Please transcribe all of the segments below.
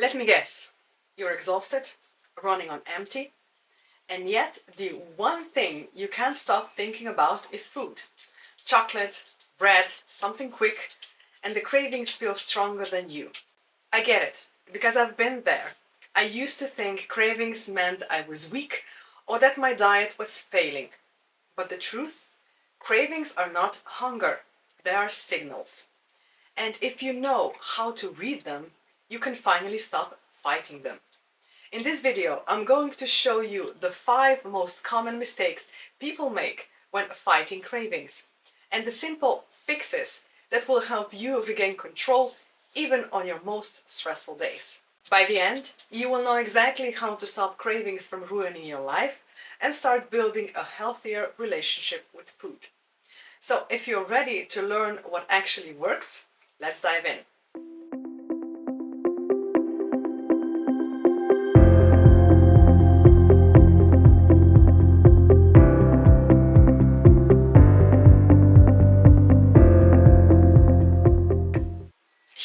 Let me guess, you're exhausted, running on empty, and yet the one thing you can't stop thinking about is food. Chocolate, bread, something quick, and the cravings feel stronger than you. I get it, because I've been there. I used to think cravings meant I was weak or that my diet was failing. But the truth? Cravings are not hunger, they are signals. And if you know how to read them, you can finally stop fighting them. In this video, I'm going to show you the 5 most common mistakes people make when fighting cravings, and the simple fixes that will help you regain control even on your most stressful days. By the end, you will know exactly how to stop cravings from ruining your life and start building a healthier relationship with food. So if you're ready to learn what actually works, let's dive in.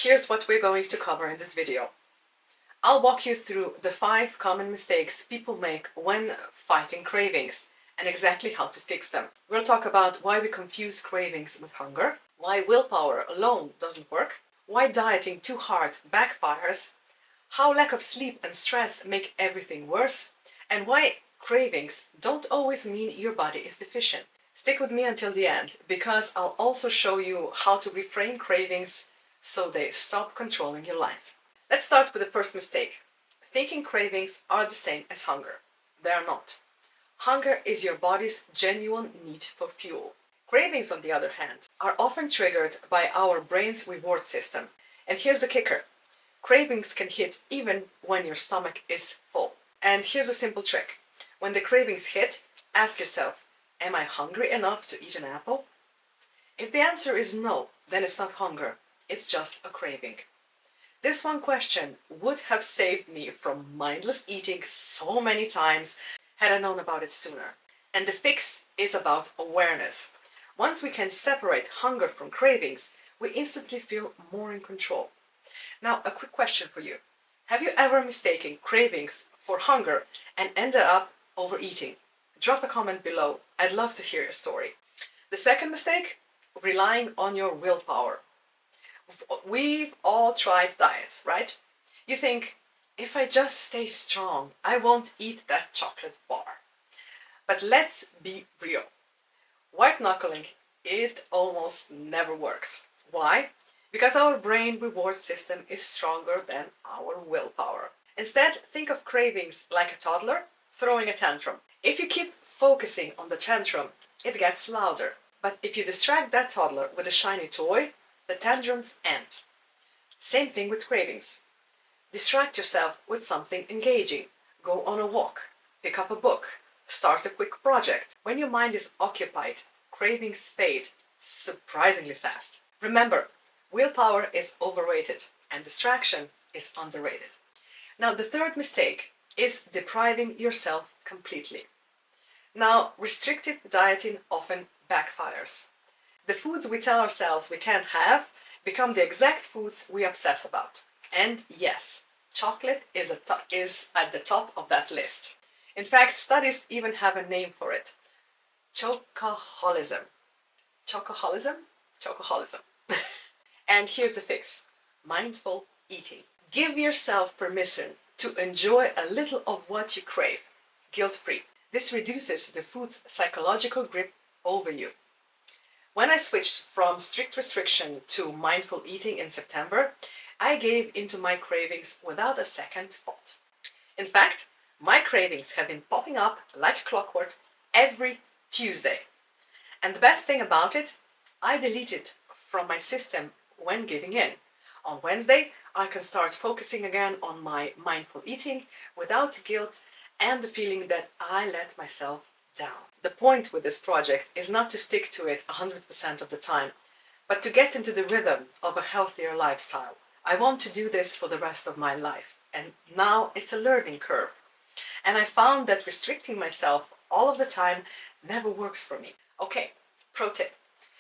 Here's what we're going to cover in this video. I'll walk you through the 5 common mistakes people make when fighting cravings and exactly how to fix them. We'll talk about why we confuse cravings with hunger, why willpower alone doesn't work, why dieting too hard backfires, how lack of sleep and stress make everything worse, and why cravings don't always mean your body is deficient. Stick with me until the end, because I'll also show you how to reframe cravings so they stop controlling your life. Let's start with the first mistake. Thinking cravings are the same as hunger. They are not. Hunger is your body's genuine need for fuel. Cravings, on the other hand, are often triggered by our brain's reward system. And here's the kicker. Cravings can hit even when your stomach is full. And here's a simple trick. When the cravings hit, ask yourself, am I hungry enough to eat an apple? If the answer is no, then it's not hunger. It's just a craving. This one question would have saved me from mindless eating so many times had I known about it sooner. And the fix is about awareness. Once we can separate hunger from cravings, we instantly feel more in control. Now, a quick question for you. Have you ever mistaken cravings for hunger and ended up overeating? Drop a comment below. I'd love to hear your story. The second mistake, relying on your willpower. We've all tried diets, right? You think, if I just stay strong, I won't eat that chocolate bar. But let's be real. White knuckling, it almost never works. Why? Because our brain reward system is stronger than our willpower. Instead, think of cravings like a toddler throwing a tantrum. If you keep focusing on the tantrum, it gets louder. But if you distract that toddler with a shiny toy, the tantrums end. Same thing with cravings. Distract yourself with something engaging. Go on a walk, pick up a book, start a quick project. When your mind is occupied, cravings fade surprisingly fast. Remember, willpower is overrated and distraction is underrated. Now, the third mistake is depriving yourself completely. Now, restrictive dieting often backfires. The foods we tell ourselves we can't have become the exact foods we obsess about. And yes, chocolate is at the top of that list. In fact, studies even have a name for it. Chocoholism. Chocoholism? Chocoholism. And here's the fix. Mindful eating. Give yourself permission to enjoy a little of what you crave, guilt-free. This reduces the food's psychological grip over you. When I switched from strict restriction to mindful eating in September, I gave into my cravings without a second thought. In fact, my cravings have been popping up like clockwork every Tuesday. And the best thing about it, I delete it from my system when giving in. On Wednesday, I can start focusing again on my mindful eating without guilt and the feeling that I let myself down. The point with this project is not to stick to it 100% of the time, but to get into the rhythm of a healthier lifestyle. I want to do this for the rest of my life, and now it's a learning curve. And I found that restricting myself all of the time never works for me. Okay, pro tip.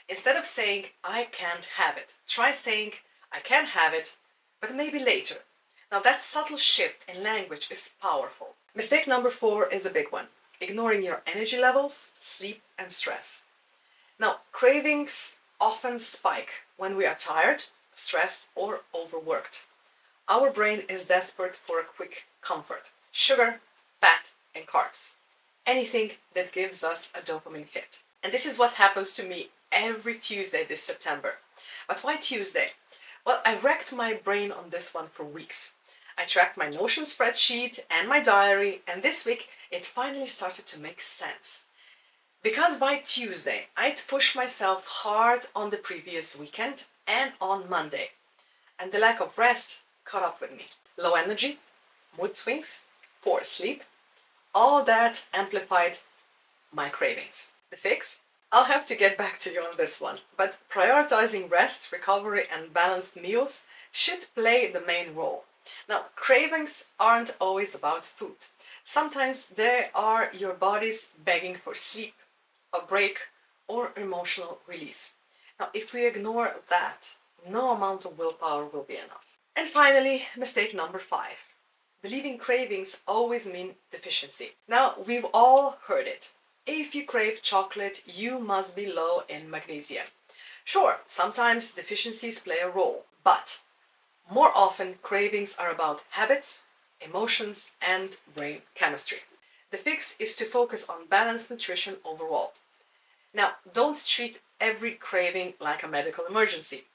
Instead of saying, I can't have it, try saying, I can have it, but maybe later. Now that subtle shift in language is powerful. Mistake number 4 is a big one. Ignoring your energy levels, sleep, and stress. Now, cravings often spike when we are tired, stressed, or overworked. Our brain is desperate for a quick comfort. Sugar, fat, and carbs. Anything that gives us a dopamine hit. And this is what happens to me every Tuesday this September. But why Tuesday? Well, I wrecked my brain on this one for weeks. I tracked my Notion spreadsheet and my diary, and this week it finally started to make sense. Because by Tuesday, I'd pushed myself hard on the previous weekend and on Monday, and the lack of rest caught up with me. Low energy, mood swings, poor sleep, all that amplified my cravings. The fix? I'll have to get back to you on this one, but prioritizing rest, recovery, and balanced meals should play the main role. Now, cravings aren't always about food. Sometimes they are your body's begging for sleep, a break, or emotional release. Now, if we ignore that, no amount of willpower will be enough. And finally, mistake number 5. Believing cravings always mean deficiency. Now, we've all heard it. If you crave chocolate, you must be low in magnesium. Sure, sometimes deficiencies play a role, but more often cravings are about habits, emotions, and brain chemistry. The fix is to focus on balanced nutrition overall. Now, don't treat every craving like a medical emergency.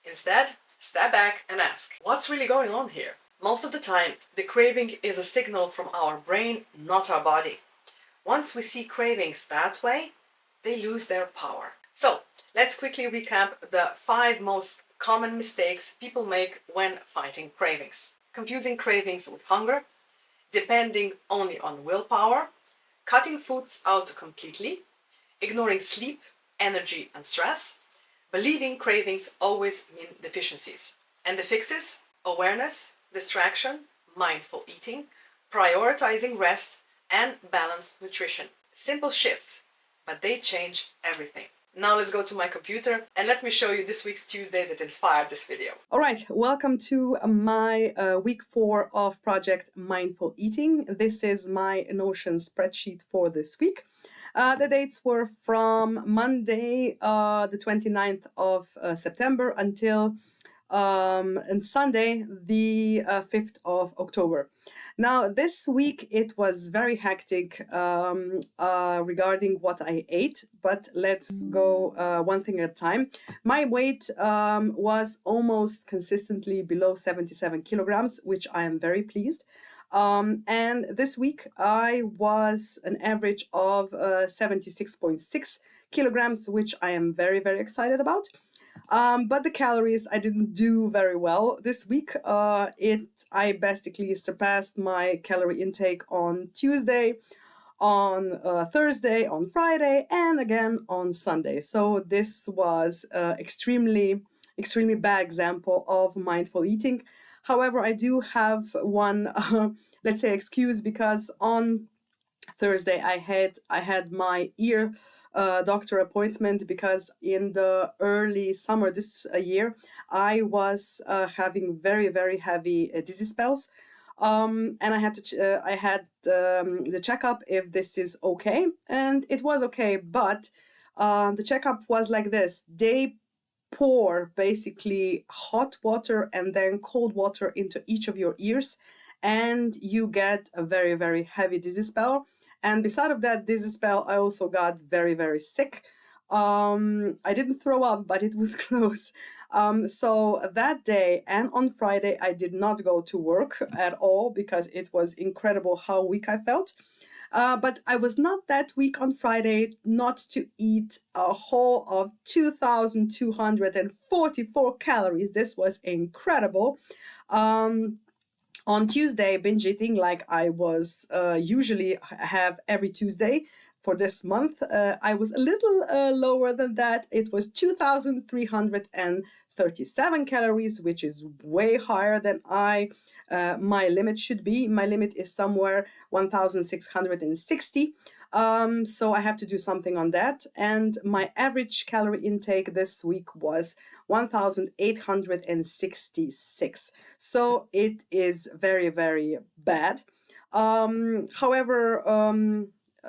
Instead, step back and ask, what's really going on here? Most of the time, the craving is a signal from our brain, not our body. Once we see cravings that way, they lose their power. So, let's quickly recap the 5 most common mistakes people make when fighting cravings. Confusing cravings with hunger, depending only on willpower, cutting foods out completely, ignoring sleep, energy, and stress, believing cravings always mean deficiencies. And the fixes? Awareness, distraction, mindful eating, prioritizing rest, and balanced nutrition. Simple shifts, but they change everything. Now let's go to my computer and let me show you this week's Tuesday that inspired this video. All right, welcome to my week 4 of Project Mindful Eating. This is my Notion spreadsheet for this week. The dates were from Monday, the 29th of September until and Sunday, the 5th of October. Now, this week it was very hectic regarding what I ate, but let's go one thing at a time. My weight was almost consistently below 77 kilograms, which I am very pleased. And this week I was an average of 76.6 kilograms, which I am very, very excited about. But the calories, I didn't do very well this week. I basically surpassed my calorie intake on Tuesday, on Thursday, on Friday, and again on Sunday. So this was extremely bad example of mindful eating. However, I do have one, let's say, excuse, because on Thursday I had my ear doctor appointment, because in the early summer this year I was having very, very heavy dizzy spells, and I had the checkup if this is okay, and it was okay, but the checkup was like this: they pour basically hot water and then cold water into each of your ears, and you get a very, very heavy dizzy spell. And beside of that dizzy spell, I also got very, very sick. I didn't throw up, but it was close. So that day and on Friday, I did not go to work at all because it was incredible how weak I felt. But I was not that weak on Friday not to eat a whole of 2,244 calories. This was incredible. On Tuesday, binge eating like I was usually have every Tuesday for this month, I was a little lower than that. It was 2,337 calories, which is way higher than my limit should be. My limit is somewhere 1,660. So I have to do something on that. And my average calorie intake this week was 1,866. So it is very, very bad. However,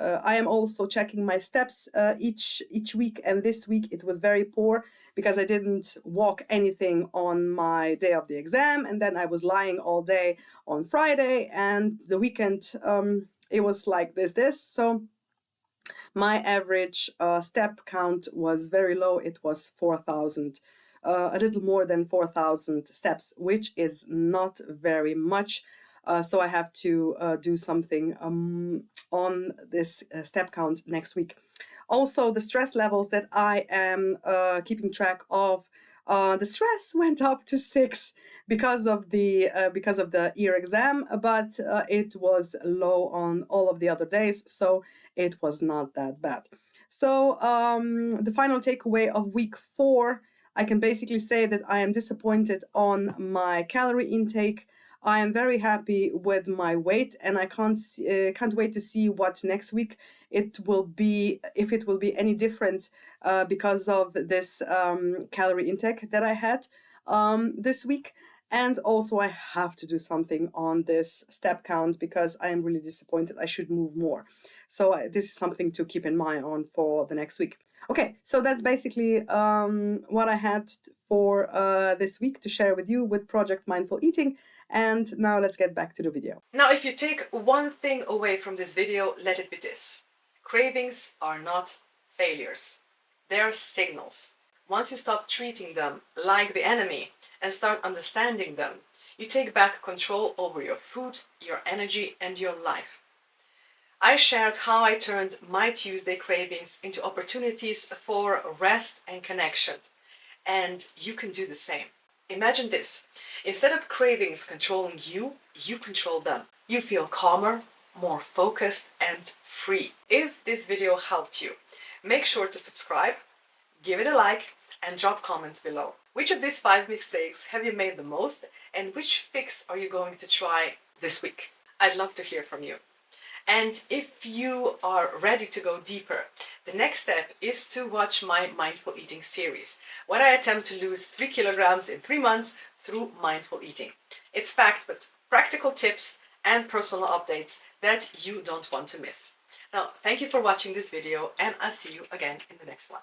I am also checking my steps each week, and this week it was very poor because I didn't walk anything on my day of the exam, and then I was lying all day on Friday, and the weekend it was like this. So my average step count was very low. It was 4,000, a little more than 4,000 steps, which is not very much. So I have to do something on this step count next week. Also, the stress levels that I am keeping track of, the stress went up to 6 because of the ear exam, but it was low on all of the other days, so it was not that bad. So the final takeaway of week 4, I can basically say that I am disappointed on my calorie intake. I am very happy with my weight, and I can't wait to see what next week it will be, if it will be any different because of this calorie intake that I had this week. And also, I have to do something on this step count because I am really disappointed. I should move more. So this is something to keep in mind on for the next week. Okay, so that's basically what I had for this week to share with you with Project Mindful Eating. And now let's get back to the video. Now, if you take one thing away from this video, let it be this. Cravings are not failures. They are signals. Once you stop treating them like the enemy and start understanding them, you take back control over your food, your energy, and your life. I shared how I turned my Tuesday cravings into opportunities for rest and connection, and you can do the same. Imagine this. Instead of cravings controlling you, you control them. You feel calmer, more focused, and free. If this video helped you, make sure to subscribe, give it a like, and drop comments below. Which of these 5 mistakes have you made the most, and which fix are you going to try this week? I'd love to hear from you. And if you are ready to go deeper, the next step is to watch my Mindful Eating series, where I attempt to lose 3 kilograms in 3 months through mindful eating. It's packed with practical tips and personal updates that you don't want to miss. Now, thank you for watching this video, and I'll see you again in the next one.